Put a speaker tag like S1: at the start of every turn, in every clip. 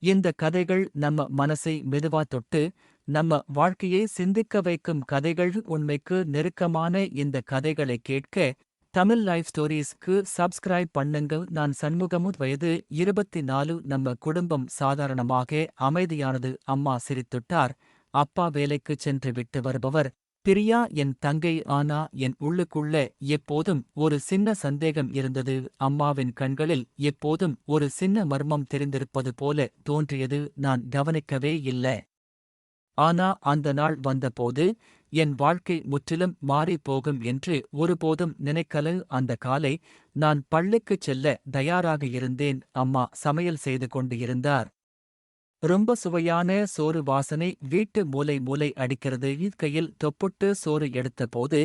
S1: இந்த கதைகள் நம்ம மனசை மெதுவா தொட்டு, நம்ம வாழ்க்கையை சிந்திக்க வைக்கும் கதைகள். உண்மைக்கு நெருக்கமான இந்த கதைகளை கேட்க தமிழ் லைஃப் ஸ்டோரீஸ்க்கு சப்ஸ்கிரைப் பண்ணுங்க. நான் சண்முகமுத், வயது 24. நம்ம குடும்பம் சாதாரணமாக அமைதியானது. அம்மா சிரித்துட்டார். அப்பா வேலைக்குச் சென்று விட்டு வருபவர். பிரியா என் தங்கை. ஆனா என் உள்ளுக்குள்ள எப்போதும் ஒரு சின்ன சந்தேகம் இருந்தது. அம்மாவின் கண்களில் எப்போதும் ஒரு சின்ன மர்மம் தெரிந்திருப்பது போல தோன்றியது. நான் கவனிக்கவே இல்ல. ஆனா அந்த நாள் வந்தபோது என் வாழ்க்கை முற்றிலும் மாறிப் போகும் என்று ஒருபோதும் நினைக்கல. அந்த காலை நான் பள்ளிக்குச் செல்ல தயாராக இருந்தேன். அம்மா சமையல் செய்து கொண்டு இருந்தார். ரொம்ப சுவையான சோறு வாசனை வீட்டு மூலை மூலை அடிக்கிறது. கையில் தொப்புட்டு சோறு எடுத்தபோது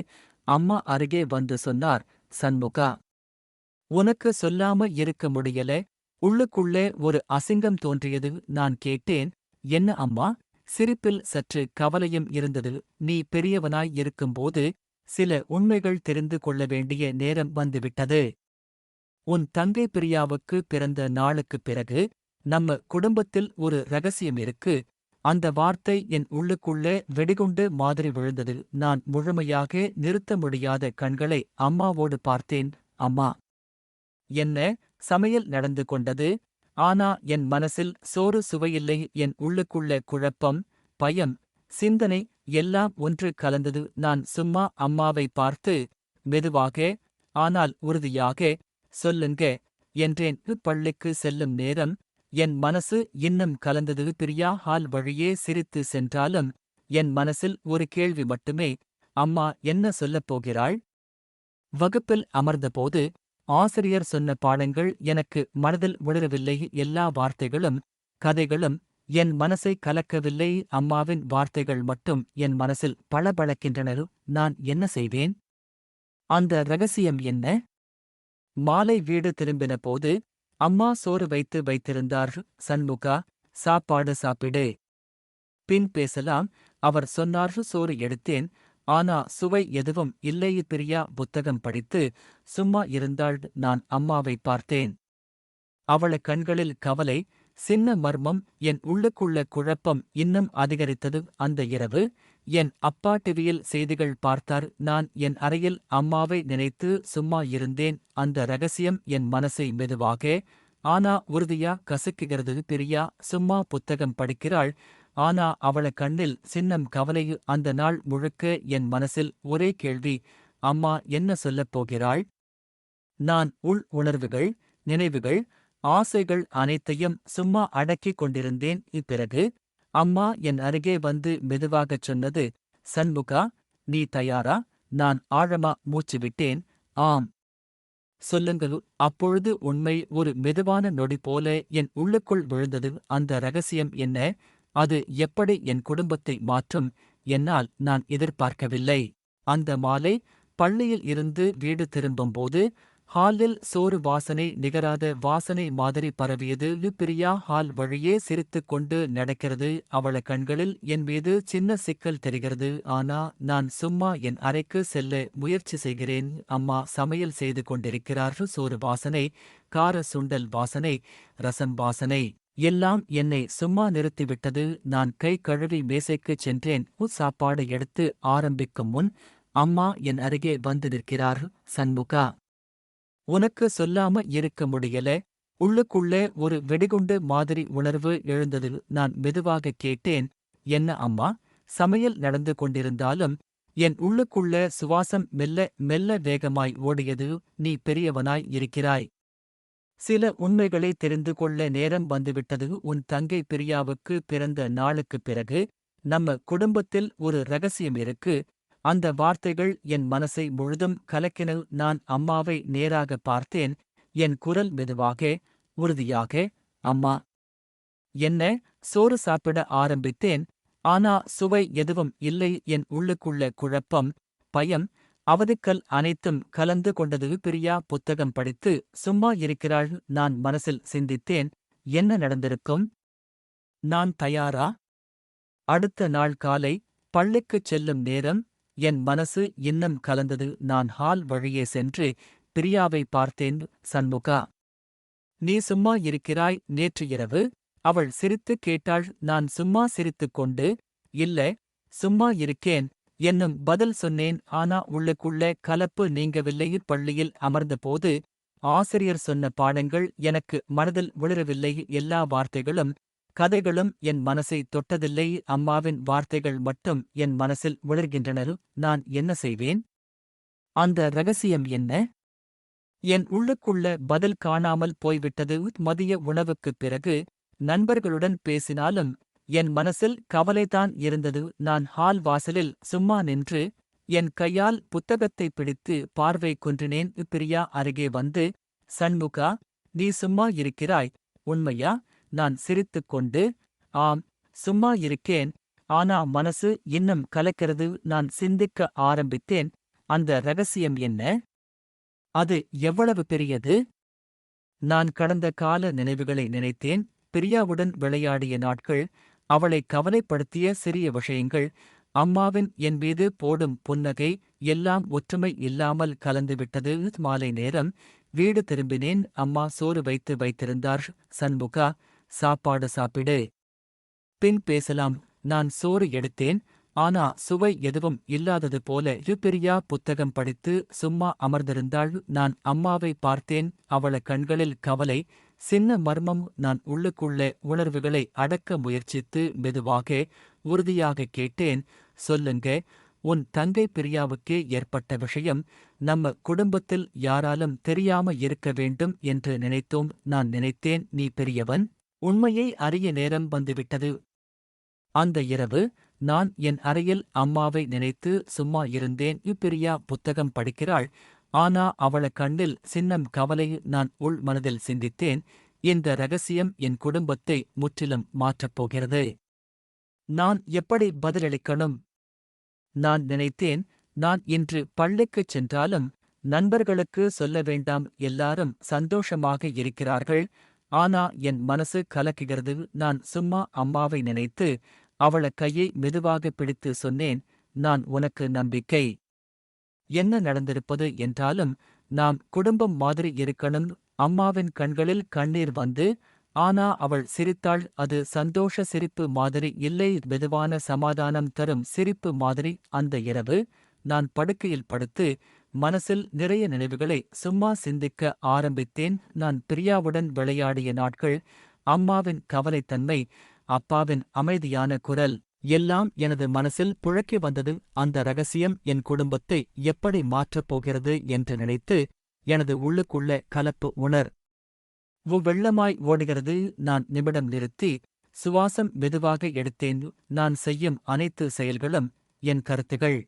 S1: அம்மா அருகே வந்து சொன்னார், சண்முகா, உனக்கு சொல்லாம இருக்க முடியல. உள்ளுக்குள்ளே ஒரு அசிங்கம் தோன்றியது. நான் கேட்டேன், என்ன அம்மா? சிரிப்பில் சற்று கவலையும் இருந்தது. நீ பெரியவனாய் இருக்கும்போது சில உண்மைகள் தெரிந்து கொள்ள வேண்டிய நேரம் வந்துவிட்டது. உன் தங்கை பிரியாவுக்கு பிறந்த நாளுக்குப் பிறகு நம்ம குடும்பத்தில் ஒரு ரகசியம் இருக்கு. அந்த வார்த்தை என் உள்ளுக்குள்ளே வெடிகுண்டு மாதிரி விழுந்தது. நான் முழுமையாக நிறுத்த முடியாத கண்களை அம்மாவோடு பார்த்தேன். அம்மா, என்ன? சமையல் நடந்து கொண்டது. ஆனா என் மனசில் சோறு சுவையில்லை. என் உள்ளுக்குள்ள குழப்பம், பயம், சிந்தனை எல்லாம் ஒன்று கலந்தது. நான் சும்மா அம்மாவை பார்த்து மெதுவாக, ஆனால் உறுதியாக, சொல்லுங்க என்றேன். பள்ளிக்கு செல்லும் நேரம் என் மனசு இன்னும் கலந்தது. பிரியா ஹால் வழியே சிரித்து சென்றாலும் என் மனசில் ஒரு கேள்வி மட்டுமே. அம்மா என்ன சொல்லப் போகிறாள்? வகுப்பில் அமர்ந்தபோது ஆசிரியர் சொன்ன பாடங்கள் எனக்கு மனதில் விழவில்லை. எல்லா வார்த்தைகளும், கதைகளும் என் மனசை கலக்கவில்லை. அம்மாவின் வார்த்தைகள் மட்டும் என் மனசில் பளபளக்கின்றன. நான் என்ன செய்வேன்? அந்த ரகசியம் என்ன? மாலை வீடு திரும்பின போது அம்மா சோறு வைத்திருந்தார். சண்முகா, சாப்பாடு சாப்பிடு, பின் பேசலாம். அவர் சொன்னார். சோறு எடுத்தேன். ஆனா சுவை எதுவும் இல்லை. பிரியா புத்தகம் படித்து சும்மா இருந்தாள். நான் அம்மாவை பார்த்தேன். அவள கண்களில் கவலை, சின்ன மர்மம். என் உள்ளுக்குள்ள குழப்பம் இன்னும் அதிகரித்தது. அந்த இரவு என் அப்பா டிவியில் செய்திகள் பார்த்தார். நான் என் அறையில் அம்மாவை நினைத்து சும்மா இருந்தேன். அந்த ரகசியம் என் மனசை மெதுவாக, ஆனா உறுதியா கசக்குகிறது. பிரியா சும்மா புத்தகம் படிக்கிறாள். ஆனா அவள கண்ணில் சின்னம் கவலை. அந்த நாள் முழுக்க என் மனசில் ஒரே கேள்வி, அம்மா என்ன சொல்லப் போகிறாள்? நான் உள் உணர்வுகள், நினைவுகள், ஆசைகள் அனைத்தையும் சும்மா அடக்கிக் கொண்டிருந்தேன். பிறகு அம்மா என் அருகே வந்து மெதுவாகச் சொன்னது, சண்முகா, நீ தயாரா? நான் ஆழமா மூச்சு விட்டேன். ஆம், சொல்லுங்கள். அப்பொழுது உண்மை ஒரு மெதுவான நொடி போல என் உள்ளுக்குள் விழுந்தது. அந்த ரகசியம் என்ன? அது எப்படி என் குடும்பத்தை மாற்றும்? என்னால் நான் எதிர்பார்க்கவில்லை. அந்த மாலை பள்ளியில் இருந்து வீடு திரும்பும்போது ஹாலில் சோறு வாசனை நிகராத வாசனை மாதிரி பரவியது. பிரியா ஹால் வழியே சிரித்துக் கொண்டு நடக்கிறது. அவள கண்களில் என் மீது சின்ன சிக்கல் தெரிகிறது. ஆனா நான் சும்மா என் அறைக்கு செல்ல முயற்சி செய்கிறேன். அம்மா சமையல் செய்து கொண்டிருக்கிறார். சோறு வாசனை, கார சுண்டல் வாசனை, ரசம் வாசனை எல்லாம் என்னை சும்மா நிறுத்திவிட்டது. நான் கை கழுவி மேசைக்குச் சென்றேன். சாப்பாடு எடுத்து ஆரம்பிக்கும் முன் அம்மா என் அருகே வந்து நிற்கிறார். சண்முகா, உனக்கு சொல்லாம இருக்க முடியல. உள்ளுக்குள்ளே ஒரு வெடிகுண்டு மாதிரி உணர்வு எழுந்தது. நான் மெதுவாக கேட்டேன், என்ன அம்மா? சமையல் நடந்து கொண்டிருந்தாலும் என் உள்ளுக்குள்ள சுவாசம் மெல்ல மெல்ல வேகமாய் ஓடியது. நீ பெரியவனாய் இருக்கிறாய். சில உண்மைகளை தெரிந்து கொள்ள நேரம் வந்துவிட்டது. உன் தங்கை பிரியாவுக்கு பிறந்த நாளுக்குப் பிறகு நம்ம குடும்பத்தில் ஒரு ரகசியம் இருக்கு. அந்த வார்த்தைகள் என் மனசை முழுதும் கலக்கின. நான் அம்மாவை நேராக பார்த்தேன். என் குரல் மெதுவாக, உறுதியாக, அம்மா. என்ன? சோறு சாப்பிட ஆரம்பித்தேன். ஆனா சுவை எதுவும் இல்லை. என் உள்ளுக்குள்ள குழப்பம், பயம், அவதிக்கல் அனைத்தும் கலந்து கொண்டது. பிரியா புத்தகம் படித்து சும்மா இருக்கிறாள். நான் மனசில் சிந்தித்தேன், என்ன நடந்திருக்கும்? நான் தயாரா? அடுத்த நாள் காலை பள்ளிக்குச் செல்லும் நேரம் என் மனசு இன்னும் கலந்தது. நான் ஹால் வழியே சென்று பிரியாவை பார்த்தேன். சண்முகா, நீ சும்மா இருக்கிறாய். நேற்று இரவு அவள் சிரித்து கேட்டாள். நான் சும்மா சிரித்துக் கொண்டு, இல்ல, சும்மா இருக்கேன் என்னும் பதில் சொன்னேன். ஆனா உள்ளுக்குள்ள கலப்பு நீங்கவில்லை. பள்ளியில் அமர்ந்தபோது ஆசிரியர் சொன்ன பாடங்கள் எனக்கு மனதில் விழவில்லை. எல்லா வார்த்தைகளும் கதைகளும் என் மனசை தொட்டதில்லை. அம்மாவின் வார்த்தைகள் மட்டும் என் மனசில் விழர்கின்றன. நான் என்ன செய்வேன்? அந்த ரகசியம் என்ன? என் உள்ளுக்குள்ள பதில் காணாமல் போய்விட்டது. மதிய உணவுக்குப் பிறகு நண்பர்களுடன் பேசினாலும் என் மனசில் கவலைதான் இருந்தது. நான் ஹால் வாசலில் சும்மா நின்று என் கையால் புத்தகத்தை பிடித்து பார்வை கொன்றினேன். பிரியா அருகே வந்து, சண்முகா, நீ சும்மா இருக்கிறாய், உண்மையா? நான் சிரித்துக் கொண்டு, ஆம், சும்மா இருக்கேன். ஆனா மனசு இன்னும் கலக்கிறது. நான் சிந்திக்க ஆரம்பித்தேன். அந்த ரகசியம் என்ன? அது எவ்வளவு பெரியது? நான் கடந்த கால நினைவுகளை நினைத்தேன். பிரியாவுடன் விளையாடிய நாட்கள், அவளை கவலைப்படுத்திய சிறிய விஷயங்கள், அம்மாவின் என் மீது போடும் புன்னகை, எல்லாம் ஒற்றுமை இல்லாமல் கலந்துவிட்டது. மாலை நேரம் வீடு திரும்பினேன். அம்மா சோறு வைத்து வைத்திருந்தார். சண்முகா, சாப்பாடு சாப்பிடு, பின் பேசலாம். நான் சோறு எடுத்தேன். ஆனா சுவை எதுவும் இல்லாதது போல. பிரியா புத்தகம் படித்து சும்மா அமர்ந்திருந்தாள். நான் அம்மாவை பார்த்தேன். அவள கண்களில் கவலை, சின்ன மர்மம். நான் உள்ளுக்குள்ள உணர்வுகளை அடக்க முயற்சித்து மெதுவாக, உறுதியாக கேட்டேன். சொல்லுங்க, உன் தங்கை பிரியாவுக்கே ஏற்பட்ட விஷயம் நம்ம குடும்பத்தில் யாராலும் தெரியாம இருக்க வேண்டும் என்று நினைத்தோம். நான் நினைத்தேன், நீ பெரியவன், உண்மையை அறிய நேரம் வந்துவிட்டது. அந்த இரவு நான் என் அறையில் அம்மாவை நினைத்து சும்மா இருந்தேன். பிரியா புத்தகம் படிக்கிறாள். ஆனா அவள கண்ணில் சின்னம் கவலை. நான் உள் மனதில் சிந்தித்தேன், இந்த ரகசியம் என் குடும்பத்தை முற்றிலும் மாற்றப் போகிறது. நான் எப்படி பதிலளிக்கணும்? நான் நினைத்தேன், நான் இன்று பள்ளிக்குச் சென்றாலும் நண்பர்களுக்கு சொல்ல வேண்டாம், எல்லாரும் சந்தோஷமாக இருக்கிறார்கள். ஆனா என் மனசு கலக்குகிறது. நான் சும்மா அம்மாவை நினைத்து அவள கையை மெதுவாக பிடித்து சொன்னேன், நான் உனக்கு நம்பிக்கை. என்ன நடந்திருப்பது என்றாலும் நாம் குடும்பம் மாதிரி இருக்கணும். அம்மாவின் கண்களில் கண்ணீர் வந்து, ஆனா அவள் சிரித்தாள். அது சந்தோஷ சிரிப்பு மாதிரி இல்லை, மெதுவான சமாதானம் தரும் சிரிப்பு மாதிரி. அந்த இரவு நான் படுக்கையில் படுத்து மனசில் நிறைய நினைவுகளை சும்மா சிந்திக்க ஆரம்பித்தேன். நான் பிரியாவுடன் விளையாடிய நாட்கள், அம்மாவின் கவலைத்தன்மை, அப்பாவின் அமைதியான குரல், எல்லாம் எனது மனசில் புழக்கி வந்தது. அந்த ரகசியம் என் குடும்பத்தை எப்படி மாற்றப் போகிறது என்று நினைத்து எனது உள்ளுக்குள்ள கலப்பு வெள்ளமாய் ஓடுகிறது. நான் நிமிடம் நிறுத்தி சுவாசம் மெதுவாக எடுத்தேன். நான் செய்யும் அனைத்து செயல்களும் என் கருத்துகள்.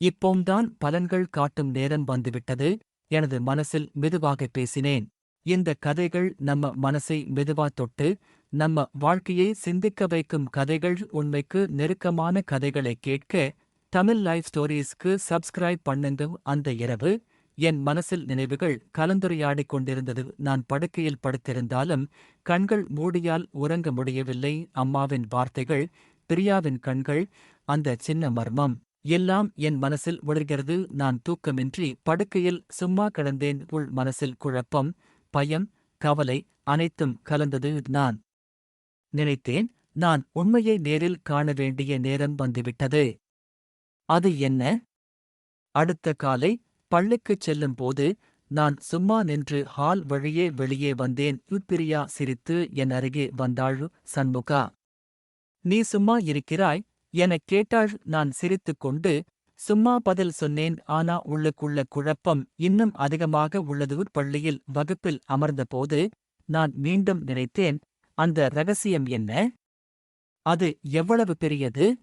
S1: இப்போம்தான் பலன்கள் காட்டும் நேரம் வந்துவிட்டது. எனது மனசில் மெதுவாக பேசினேன். இந்த கதைகள் நம்ம மனசை மெதுவா தொட்டு நம்ம வாழ்க்கையை சிந்திக்க வைக்கும் கதைகள். உண்மைக்கு நெருக்கமான கதைகளை கேட்க தமிழ் லைஃப் ஸ்டோரீஸ்க்கு சப்ஸ்கிரைப் பண்ணுங்க. அந்த இரவு என் மனசில் நினைவுகள் கலந்துரையாடிக் கொண்டிருந்தது. நான் படுக்கையில் படுத்திருந்தாலும் கண்கள் மூடியால் உறங்க முடியவில்லை. அம்மாவின் வார்த்தைகள், பிரியாவின் கண்கள், அந்த சின்ன மர்மம், எல்லாம் என் மனசில் ஒளிர்கிறது. நான் தூக்கமின்றி படுக்கையில் சும்மா கிடந்தேன். உள் மனசில் குழப்பம், பயம், கவலை அனைத்தும் கலந்தது. நான் நினைத்தேன், நான் உண்மையை நேரில் காண வேண்டிய நேரம் வந்துவிட்டது. அது என்ன? அடுத்த காலை பள்ளிக்குச் செல்லும் போது நான் சும்மா நின்று ஹால் வழியே வெளியே வந்தேன். பிரியா சிரித்து என் அருகே வந்தாள். சண்முகா, நீ சும்மா இருக்கிறாய் எனக் கேட்டாள். நான் சிரித்துக்கொண்டு சும்மா பதில் சொன்னேன். ஆனா உள்ளுக்குள்ள குழப்பம் இன்னும் அதிகமாக உள்ளது. பள்ளியில் வகுப்பில் அமர்ந்தபோது நான் மீண்டும் நினைத்தேன், அந்த ரகசியம் என்ன? அது எவ்வளவு பெரியது?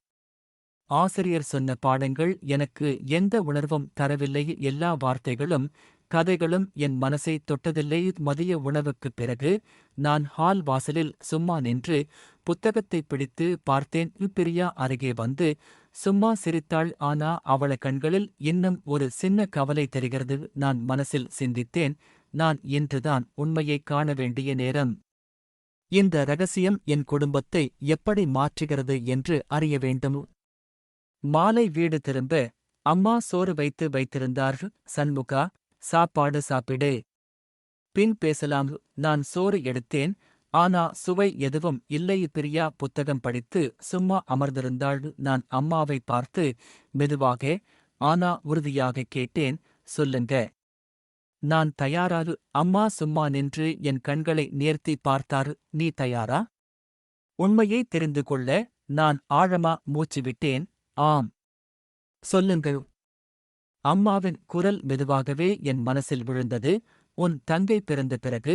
S1: ஆசிரியர் சொன்ன பாடங்கள் எனக்கு எந்த உணர்வும் தரவில்லை. எல்லா வார்த்தைகளும் கதைகளும் என் மனசை தொட்டதில்லை. மதிய உணவுக்குப் பிறகு நான் ஹால் வாசலில் சும்மா நின்று புத்தகத்தை பிடித்து பார்த்தேன். பிரியா அருகே வந்து சும்மா சிரித்தாள். ஆனா அவள கண்களில் இன்னும் ஒரு சின்ன கவலை தெரிகிறது. நான் மனசில் சிந்தித்தேன், நான் இன்றுதான் உண்மையைக் காண வேண்டிய நேரம். இந்த ரகசியம் என் குடும்பத்தை எப்படி மாற்றுகிறது என்று அறிய வேண்டும். மாலை வீடு திரும்ப அம்மா சோறு வைத்து வைத்திருந்தார். சண்முகா, சாப்பாடு சாப்பிடு, பின் பேசலாம். நான் சோறு எடுத்தேன். ஆனா சுவை எதுவும் இல்லை. பிரியா புத்தகம் படித்து சும்மா அமர்ந்திருந்தாள். நான் அம்மாவை பார்த்து மெதுவாக ஆனா உறுதியாக கேட்டேன், சொல்லுங்க. நான் தயாராரு. அம்மா சும்மா நின்று என் கண்களை நேர்த்தி பார்த்தாரு. நீ தயாரா? உண்மையை தெரிந்து கொள்ள நான் ஆழமா மூச்சு விட்டேன். ஆம். சொல்லுங்க. அம்மாவின் குரல் மெதுவாகவே என் மனசில் விழுந்தது. உன் தங்கை பிறந்த பிறகு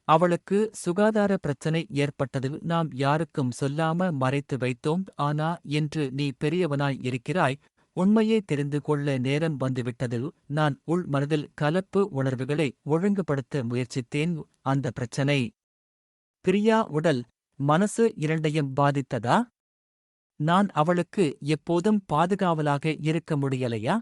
S1: அவளுக்கு சுகாதார பிரச்சனை ஏற்பட்டது. நாம் யாருக்கும் சொல்லாம மறைத்து வைத்தோம். ஆனா இன்று நீ பெரியவனாய் இருக்கிறாய். உண்மையை தெரிந்து கொள்ள நேரம் வந்துவிட்டது. நான் உள் மனதில் கலப்பு உணர்வுகளை ஒழுங்குபடுத்த முயற்சித்தேன். அந்த பிரச்சனை பிரியா உடல், மனசு இரண்டையும் பாதித்ததா? நான் அவளுக்கு எப்போதும் பாதுகாவலாக இருக்க முடியலையா?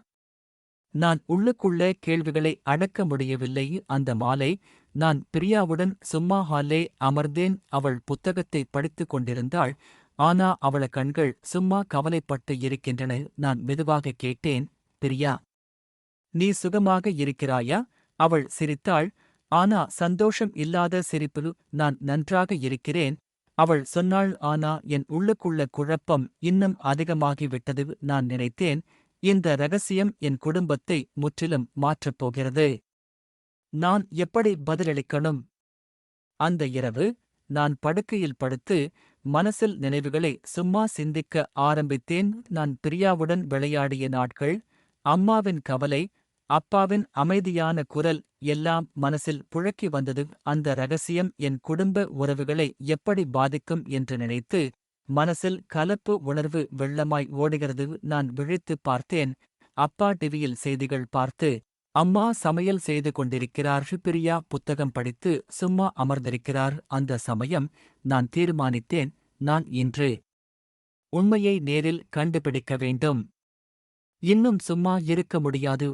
S1: நான் உள்ளுக்குள்ள கேள்விகளை அடக்க முடியவில்லை. அந்த மாலை நான் பிரியாவுடன் சும்மா ஹாலே அமர்ந்தேன். அவள் புத்தகத்தை படித்துக் கொண்டிருந்தாள். ஆனா அவள கண்கள் சும்மா கவலைப்பட்டு இருக்கின்றன. நான் மெதுவாக கேட்டேன், பிரியா, நீ சுகமாக இருக்கிறாயா? அவள் சிரித்தாள். ஆனா சந்தோஷம் இல்லாத சிரிப்பு. நான் நன்றாக இருக்கிறேன், அவள் சொன்னாள். ஆனா என் உள்ளுக்குள்ள குழப்பம் இன்னும் அதிகமாகிவிட்டது. நான் நினைத்தேன், இந்த ரகசியம் என் குடும்பத்தை முற்றிலும் மாற்றப் போகிறது. நான் எப்படி பதிலளிக்கணும்? அந்த இரவு நான் படுக்கையில் படுத்து மனசில் நினைவுகளை சும்மா சிந்திக்க ஆரம்பித்தேன். நான் பிரியாவுடன் விளையாடிய நாட்கள், அம்மாவின் கவலை, அப்பாவின் அமைதியான குரல் எல்லாம் மனசில் புழக்கி வந்தது. அந்த ரகசியம் என் குடும்ப உறவுகளை எப்படி பாதிக்கும் என்று நினைத்து மனசில் கலப்பு உணர்வு வெள்ளமாய் ஓடுகிறது. நான் விழித்துப் பார்த்தேன். அப்பா டிவியில் செய்திகள் பார்த்து, அம்மா சமையல் செய்து கொண்டிருக்கிறார். பிரியா புத்தகம் படித்து சும்மா அமர்ந்திருக்கிறார். அந்த சமயம் நான் தீர்மானித்தேன், நான் இன்று உண்மையை நேரில் கண்டுபிடிக்க வேண்டும். இன்னும் சும்மா இருக்க முடியாது.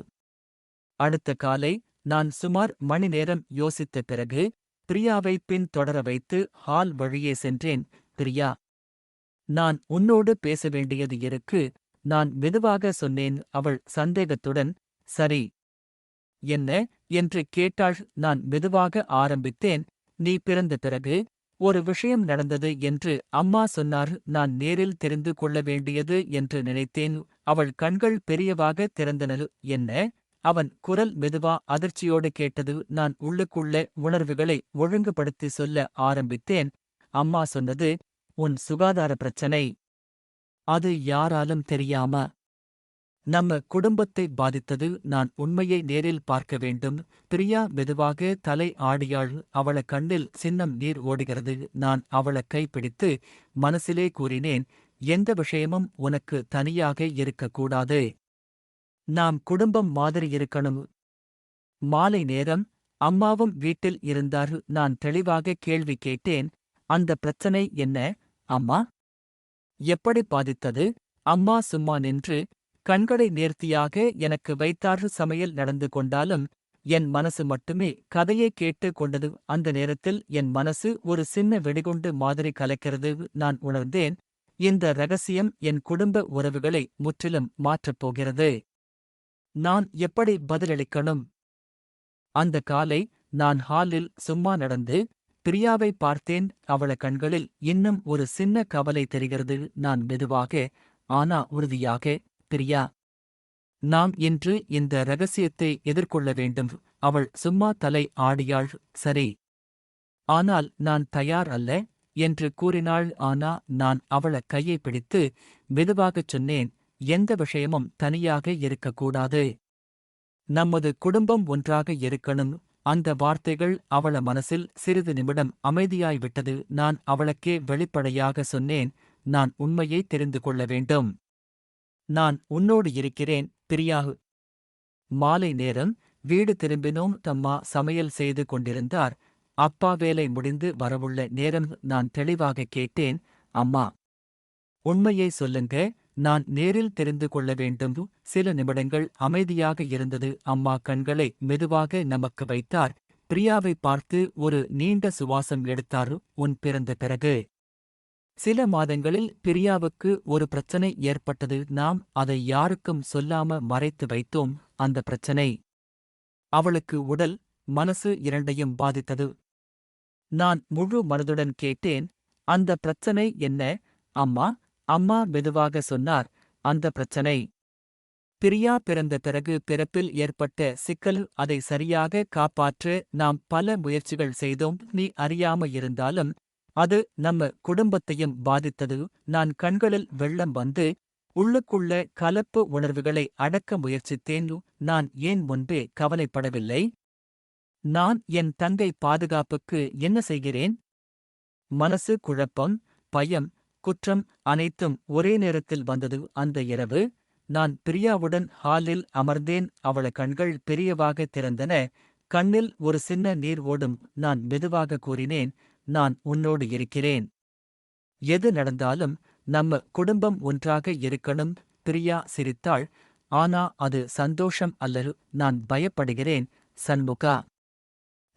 S1: அடுத்த காலை நான் சுமார் மணி நேரம் யோசித்த பிறகு பிரியாவை பின் தொடர வைத்து ஹால் வழியே சென்றேன். பிரியா, நான் உன்னோடு பேச வேண்டியது இருக்கு, நான் மெதுவாக சொன்னேன். அவள் சந்தேகத்துடன், சரி, என்ன என்று கேட்டாள். நான் மெதுவாக ஆரம்பித்தேன். நீ பிறந்த பிறகு ஒரு விஷயம் நடந்தது என்று அம்மா சொன்னார். நான் நேரில் தெரிந்து கொள்ள வேண்டியது என்று நினைத்தேன். அவள் கண்கள் பெரியவாக திறந்தன. என்ன? அவன் குரல் மெதுவா அதிர்ச்சியோடு கேட்டது. நான் உள்ளுக்குள்ள உணர்வுகளை ஒழுங்குபடுத்தி சொல்ல ஆரம்பித்தேன். அம்மா சொன்னது, உன் சுகாதார பிரச்சனை. அது யாராலும் தெரியாம நம்ம குடும்பத்தை பாதித்தது. நான் உண்மையை நேரில் பார்க்க வேண்டும். பிரியா மெதுவாக தலை ஆடியாள். அவள கண்ணில் சின்னம் நீர் ஓடுகிறது. நான் அவள கைப்பிடித்து மனசிலே கூறினேன், எந்த விஷயமும் உனக்கு தனியாக இருக்கக்கூடாது. நாம் குடும்பம் மாதிரி இருக்கணும். மாலை நேரம் அம்மாவும் வீட்டில் இருந்தார். நான் தெளிவாக கேள்வி கேட்டேன், அந்த பிரச்சனை என்ன அம்மா? எப்படி பாதித்தது? அம்மா சும்மா நின்று கண்களை நேர்த்தியாக எனக்கு வைத்தார். சமையல் நடந்து கொண்டாலும் என் மனசு மட்டுமே கதையை கேட்டு கொண்டது. அந்த நேரத்தில் என் மனசு ஒரு சின்ன வெடிகுண்டு மாதிரி கலக்கிறது. நான் உணர்ந்தேன், இந்த ரகசியம் என் குடும்ப உறவுகளை முற்றிலும் மாற்றப் போகிறது. நான் எப்படி பதிலளிக்கணும்? அந்த காலை நான் ஹாலில் சும்மா நடந்து பிரியாவை பார்த்தேன். அவள கண்களில் இன்னும் ஒரு சின்ன கவலை தெரிகிறது. நான் மெதுவாக ஆனா உறுதியாக, பிரியா, நாம் இன்று இந்த ரகசியத்தை எதிர்கொள்ள வேண்டும். அவள் சும்மா தலை ஆடியாள். சரி, ஆனால் நான் தயார் அல்ல என்று கூறினாள். ஆனா நான் அவள கையை பிடித்து மெதுவாகச் சொன்னேன், எந்த விஷயமும் தனியாக இருக்கக்கூடாது. நமது குடும்பம் ஒன்றாக இருக்கணும். அந்த வார்த்தைகள் அவள மனசில் சிறிது நிமிடம் அமைதியாய்விட்டது. நான் அவளுக்கே வெளிப்படையாக சொன்னேன், நான் உண்மையை தெரிந்து கொள்ள வேண்டும். நான் உன்னோடு இருக்கிறேன், பிரியா. மாலை நேரம் வீடு திரும்பினோம். தம்மா சமையல் செய்து கொண்டிருந்தார். அப்பா வேலை முடிந்து வரவுள்ள நேரம். நான் தெளிவாக கேட்டேன், அம்மா, உண்மையை சொல்லுங்க, நான் நேரில் தெரிந்து கொள்ள வேண்டும். சில நிமிடங்கள் அமைதியாக இருந்தது. அம்மா கண்களை மெதுவாக நமக்கு வைத்தார். பிரியாவை பார்த்து ஒரு நீண்ட சுவாசம் எடுத்தார். உன் பிறந்த பிறகு சில மாதங்களில் பிரியாவுக்கு ஒரு பிரச்சனை ஏற்பட்டது. நாம் அதை யாருக்கும் சொல்லாம மறைத்து வைத்தோம். அந்த பிரச்சனை அவளுக்கு உடல், மனசு இரண்டையும் பாதித்தது. நான் முழு மனதுடன் கேட்டேன். அந்த பிரச்சனை என்ன? அம்மா. அம்மா மெதுவாக சொன்னார். அந்த பிரச்சனை. பிரியா பிறந்த பிறகு பிறப்பில் ஏற்பட்ட சிக்கல். அதை சரியாக காப்பாற்ற நாம் பல முயற்சிகள் செய்தோம். நீ அறியாம இருந்தாலும் அது நம்ம குடும்பத்தையும் பாதித்தது. நான் கண்களில் வெள்ளம் வந்து உள்ளுக்குள்ள கலப்பு உணர்வுகளை அடக்க முயற்சித்தேன். நான் ஏன் முன்பே கவலைப்படவில்லை? நான் என் தங்கை பாதுகாப்புக்கு என்ன செய்கிறேன்? மனசு குழப்பம், பயம், குற்றம் அனைத்தும் ஒரே நேரத்தில் வந்தது. அந்த இரவு நான் பிரியாவுடன் ஹாலில் அமர்ந்தேன். அவள கண்கள் பெரியவாக திறந்தன. கண்ணில் ஒரு சின்ன நீர் ஓடும். நான் மெதுவாக கூறினேன், நான் உன்னோடு இருக்கிறேன். எது நடந்தாலும் நம்ம குடும்பம் ஒன்றாக இருக்கணும். பிரியா சிரித்தாள். ஆனா அது சந்தோஷம் அல்ல. நான் பயப்படுகிறேன் சண்முகா.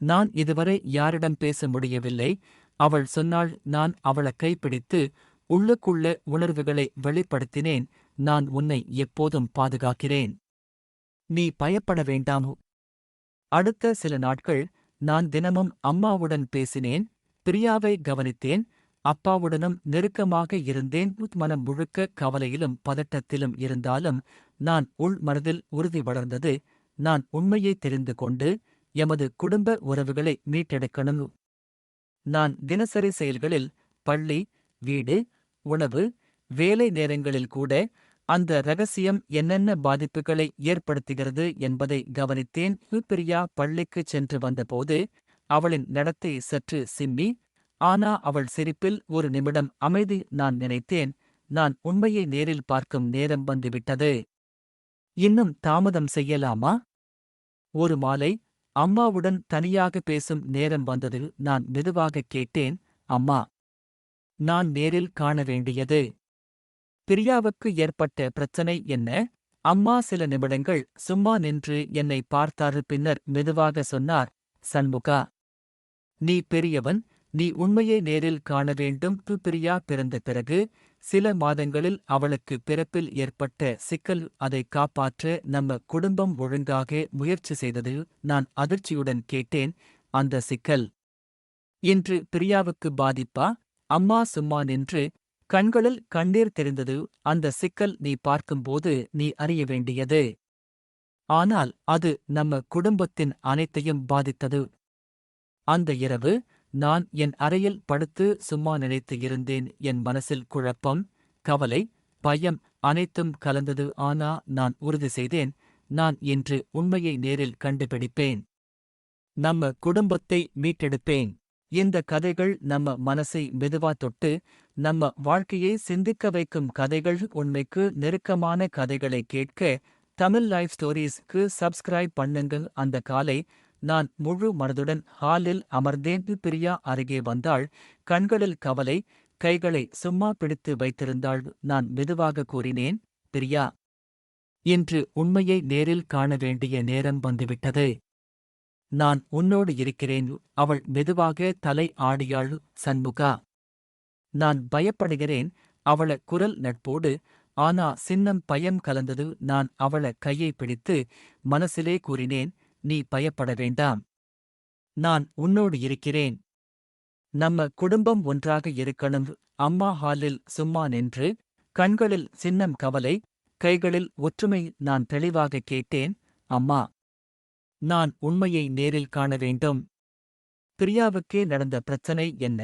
S1: நான் இதுவரை யாரிடம் பேச முடியவில்லை. அவள் சொன்னாள். நான் அவள கைப்பிடித்து உள்ளுக்குள்ள உணர்வுகளை வெளிப்படுத்தினேன். நான் உன்னை எப்போதும் பாதுகாக்கிறேன். நீ பயப்பட வேண்டாம். அடுத்த சில நாட்கள் நான் தினமும் அம்மாவுடன் பேசினேன். பிரியாவை கவனித்தேன். அப்பாவுடனும் நெருக்கமாக இருந்தேன். மனம் முழுக்க கவலையிலும் பதட்டத்திலும் இருந்தாலும் நான் உள் மனதில் உறுதி வளர்ந்தது. நான் உண்மையை தெரிந்து கொண்டு எமது குடும்ப உறவுகளை மீட்டெடுக்கணும். நான் தினசரி செயல்களில் பள்ளி, வீடு, உணவு, வேலை நேரங்களில் கூட அந்த ரகசியம் என்னென்ன பாதிப்புகளை ஏற்படுத்துகிறது என்பதை கவனித்தேன். பிரியா பள்ளிக்குச் சென்று வந்தபோது அவளின் நடத்தை சற்று சிம்மி. ஆனா அவள் சிரிப்பில் ஒரு நிமிடம் அமைதி. நான் நினைத்தேன், நான் உண்மையை நேரில் பார்க்கும் நேரம் வந்துவிட்டது. இன்னும் தாமதம் செய்யலாமா? ஒரு மாலை அம்மாவுடன் தனியாக பேசும் நேரம் வந்தது. நான் மெதுவாகக் கேட்டேன், அம்மா. நான் நேரில் காண வேண்டியது. பிரியாவுக்கு ஏற்பட்ட பிரச்சனை என்ன? அம்மா சில நிமிடங்கள் சும்மா நின்று என்னை பார்த்தார். பின்னர் மெதுவாக சொன்னார், சண்முகா. நீ பெரியவன். நீ உண்மையை நேரில் காண வேண்டும். பிரியா பிறந்த பிறகு சில மாதங்களில் அவளுக்கு பிறப்பில் ஏற்பட்ட சிக்கல். அதை காப்பாற்ற நம்ம குடும்பம் ஒழுங்காக முயற்சி செய்தது. நான் அதிர்ச்சியுடன் கேட்டேன், அந்த சிக்கல் இன்று பிரியாவுக்கு பாதிப்பா? அம்மா சும்மா நின்று கண்களில் கண்ணீர் தெரிந்தது. அந்த சிக்கல் நீ பார்க்கும்போது நீ அறிய வேண்டியது. ஆனால் அது நம்ம குடும்பத்தின் அனைத்தையும் பாதித்தது. அந்த இரவு நான் என் அறையில் படுத்து சும்மா நினைத்து இருந்தேன். என் மனசில் குழப்பம், கவலை, பயம் அனைத்தும் கலந்தது. ஆனா நான் உறுதி செய்தேன், நான் இன்று உண்மையை நேரில் கண்டுபிடிப்பேன். நம்ம குடும்பத்தை மீட்டெடுப்பேன். இந்த கதைகள் நம்ம மனசை மெதுவா தொட்டு நம்ம வாழ்க்கையை சிந்திக்க வைக்கும் கதைகள். உண்மைக்கு நெருக்கமான கதைகளை கேட்க தமிழ் லைஃப் ஸ்டோரீஸ்க்கு சப்ஸ்கிரைப் பண்ணுங்க. அந்த காலை நான் முழு மனதுடன் ஹாலில் அமர்ந்தேன். பிரியா அருகே வந்தாள். கண்களில் கவலை, கைகளை சும்மா பிடித்து வைத்திருந்தாள். நான் மெதுவாக கூறினேன், பிரியா. இன்று உண்மையை நேரில் காண வேண்டிய நேரம் வந்துவிட்டது. நான் உன்னோடு இருக்கிறேன். அவள் மெதுவாக தலை ஆடியாள். சண்முகா. நான் பயப்படுகிறேன். அவள குரல் நட்போடு, ஆனா சின்னம் பயம் கலந்தது. நான் அவள கையை பிடித்து மனசிலே கூறினேன், நீ பயப்பட வேண்டாம். நான் உன்னோடு இருக்கிறேன். நம்ம குடும்பம் ஒன்றாக இருக்கணும். அம்மா ஹாலில் சும்மா நின்று கண்களில் சின்னம் கவலை, கைகளில் ஒற்றுமை. நான் தெளிவாக கேட்டேன், அம்மா. நான் உண்மையை நேரில் காண வேண்டும். பிரியாவுக்கே நடந்த பிரச்சனை என்ன?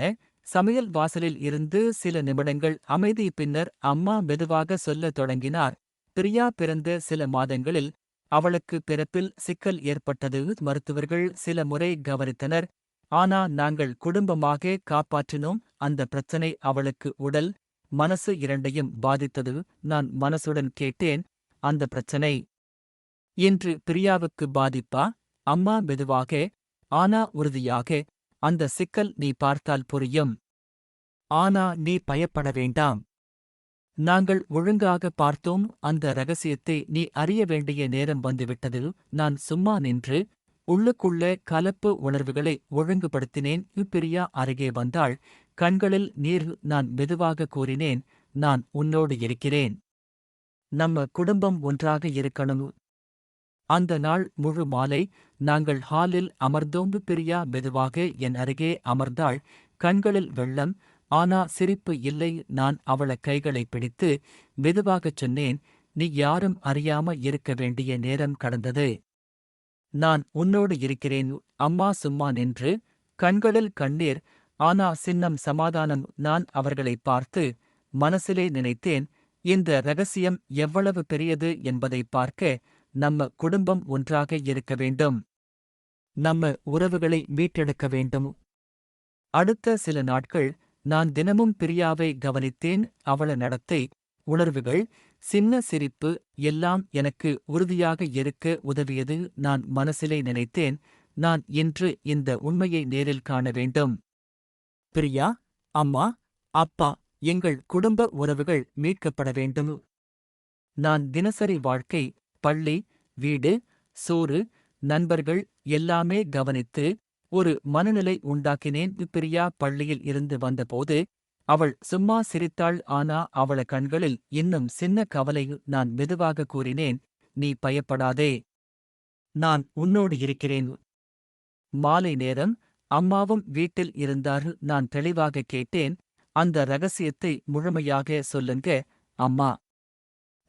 S1: சமையல் வாசலில் இருந்து சில நிமிடங்கள் அமைதி. பின்னர் அம்மா மெதுவாக சொல்லத் தொடங்கினார். பிரியா பிறந்த சில மாதங்களில் அவளுக்கு பிறப்பில் சிக்கல் ஏற்பட்டது. மருத்துவர்கள் சில முறை கவனித்தனர். ஆனா நாங்கள் குடும்பமாக காப்பாற்றினோம். அந்த பிரச்சனை அவளுக்கு உடல், மனசு இரண்டையும் பாதித்தது. நான் மனசுடன் கேட்டேன், அந்த பிரச்சனை இன்று பிரியாவுக்கு பாதிப்பா? அம்மா மெதுவாக, ஆனா உறுதியாக, அந்த சிக்கல் நீ பார்த்தால் புரியும். ஆனா நீ பயப்பட வேண்டாம். நாங்கள் ஒழுங்காக பார்த்தோம். அந்த ரகசியத்தை நீ அறிய வேண்டிய நேரம் வந்துவிட்டது. நான் சும்மா நின்று உள்ளுக்குள்ள கலப்பு உணர்வுகளை ஒழுங்குபடுத்தினேன். பிரியா அருகே வந்தாள். கண்களில் நீர். நான் மெதுவாக கூறினேன், நான் உன்னோடு இருக்கிறேன். நம்ம குடும்பம் ஒன்றாக இருக்கணும். அந்த நாள் முழு மாலை நாங்கள் ஹாலில் அமர்ந்தோம். பிரியா மெதுவாக என் அருகே அமர்ந்தாள். கண்களில் வெள்ளம், ஆனா சிரிப்பு இல்லை. நான் அவள கைகளை பிடித்து மெதுவாகச் சொன்னேன், நீ யாரும் அறியாம இருக்க வேண்டிய நேரம் கடந்தது. நான் உன்னோடு இருக்கிறேன். அம்மா சும்மா நின்று, கண்களில் கண்ணீர், ஆனா சின்னம் சமாதானம். நான் அவர்களைப் பார்த்து மனசிலே நினைத்தேன், இந்த ரகசியம் எவ்வளவு பெரியது என்பதைப் பார்க்க நம்ம குடும்பம் ஒன்றாக இருக்க வேண்டும். நம்ம உறவுகளை மீட்டெடுக்க வேண்டும். அடுத்த சில நாட்கள் நான் தினமும் பிரியாவை கவனித்தேன். அவள நடத்தை, உணர்வுகள், சின்ன சிரிப்பு எல்லாம் எனக்கு உறுதியாக இருக்க உதவியது. நான் மனசிலே நினைத்தேன், நான் இன்று இந்த உண்மையை நேரில் காண வேண்டும். பிரியா, அம்மா, அப்பா, எங்கள் குடும்ப உறவுகள் மீட்கப்பட வேண்டும். நான் தினசரி வாழ்க்கை, பள்ளி, வீடு, சோறு, நண்பர்கள் எல்லாமே கவனித்து ஒரு மனநிலை உண்டாக்கினேன். பிரியா பள்ளியில் இருந்து வந்தபோது அவள் சும்மா சிரித்தாள். ஆனா அவள கண்களில் இன்னும் சின்ன கவலை. நான் மெதுவாக கூறினேன், நீ பயப்படாதே, நான் உன்னோடு இருக்கிறேன். மாலை நேரம் அம்மாவும் வீட்டில் இருந்தார். நான் தெளிவாக கேட்டேன், அந்த ரகசியத்தை முழுமையாக சொல்லுங்க அம்மா.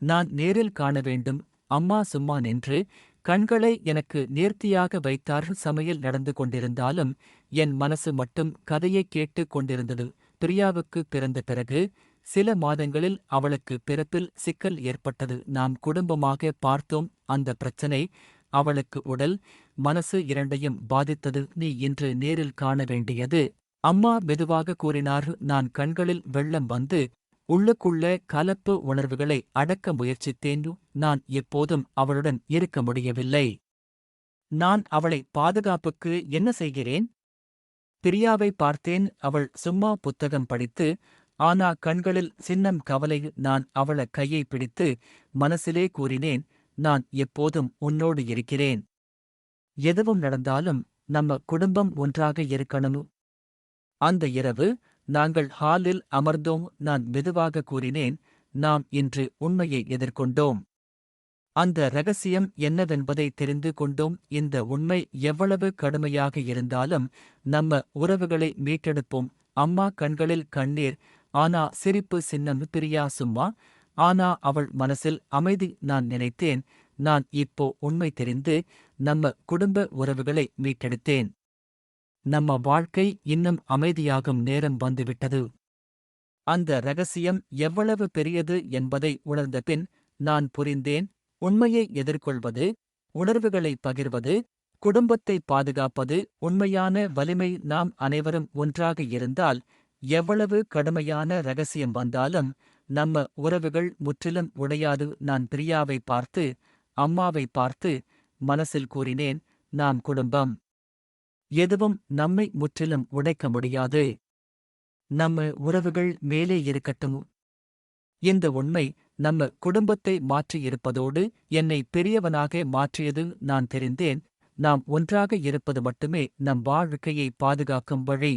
S1: நான் நேரில் காண வேண்டும். அம்மா சும்மா நின்று கண்களை எனக்கு நேர்த்தியாக வைத்தார். சமையல் நடந்து கொண்டிருந்தாலும் என் மனசு மட்டும் கதையை கேட்டுக் கொண்டிருந்தது. பிரியாவுக்கு பிறந்த பிறகு சில மாதங்களில் அவளுக்கு பிறப்பில் சிக்கல் ஏற்பட்டது. நாம் குடும்பமாக பார்த்தோம். அந்த பிரச்சனை அவளுக்கு உடல், மனசு இரண்டையும் பாதித்தது. நீ இன்று நேரில் காண வேண்டியது. அம்மா மெதுவாக கூறினார். நான் கண்களில் வெள்ளம் வந்து உள்ளுக்குள்ள கலப்பு உணர்வுகளை அடக்க முயற்சித்தேன். நான் எப்போதும் அவளுடன் இருக்க முடியவில்லை. நான் அவளை பாதுகாப்புக்கு என்ன செய்கிறேன்? பிரியாவை பார்த்தேன். அவள் சும்மா புத்தகம் படித்து, ஆனா கண்களில் சின்னம் கவலை. நான் அவள கையை பிடித்து மனசிலே கூறினேன், நான் எப்போதும் உன்னோடு இருக்கிறேன். எதுவும் நடந்தாலும் நம்ம குடும்பம் ஒன்றாக இருக்கணும். அந்த இரவு நாங்கள் ஹாலில் அமர்ந்தோம். நான் மெதுவாக கூறினேன், நாம் இன்று உண்மையை எதிர்கொண்டோம். அந்த ரகசியம் என்னவென்பதை தெரிந்து கொண்டோம். இந்த உண்மை எவ்வளவு கடுமையாக இருந்தாலும் நம்ம உறவுகளை மீட்டெடுப்போம். அம்மா கண்களில் கண்ணீர், ஆனா சிரிப்பு சின்னம். பிரியா சும்மா, ஆனா அவள் மனசில் அமைதி. நான் நினைத்தேன், நான் இப்போ உண்மை தெரிந்து நம்ம குடும்ப உறவுகளை மீட்டெடுத்தேன். நம்ம வாழ்க்கை இன்னும் அமைதியாகும் நேரம் வந்துவிட்டது. அந்த ரகசியம் எவ்வளவு பெரியது என்பதை உணர்ந்த பின் நான் புரிந்தேன், உண்மையை எதிர்கொள்வது, உணர்வுகளை பகிர்வது, குடும்பத்தை பாதுகாப்பது உண்மையான வலிமை. நாம் அனைவரும் ஒன்றாக இருந்தால் எவ்வளவு கடுமையான ரகசியம் வந்தாலும் நம்ம உறவுகள் முற்றிலும் உடையாது. நான் பிரியாவை பார்த்து, அம்மாவை பார்த்து மனசில் கூறினேன், நாம் குடும்பம். எதுவும் நம்மை முற்றிலும் உடைக்க முடியாது. நம்ம உறவுகள் மேலே இருக்கட்டும். இந்த உண்மை நம்ம குடும்பத்தை மாற்றியிருப்பதோடு என்னை பெரியவனாக மாற்றியது. நான் தெரிந்தேன், நாம் ஒன்றாக இருப்பது மட்டுமே நம் வாழ்க்கையை பாதுகாக்கும் வழி.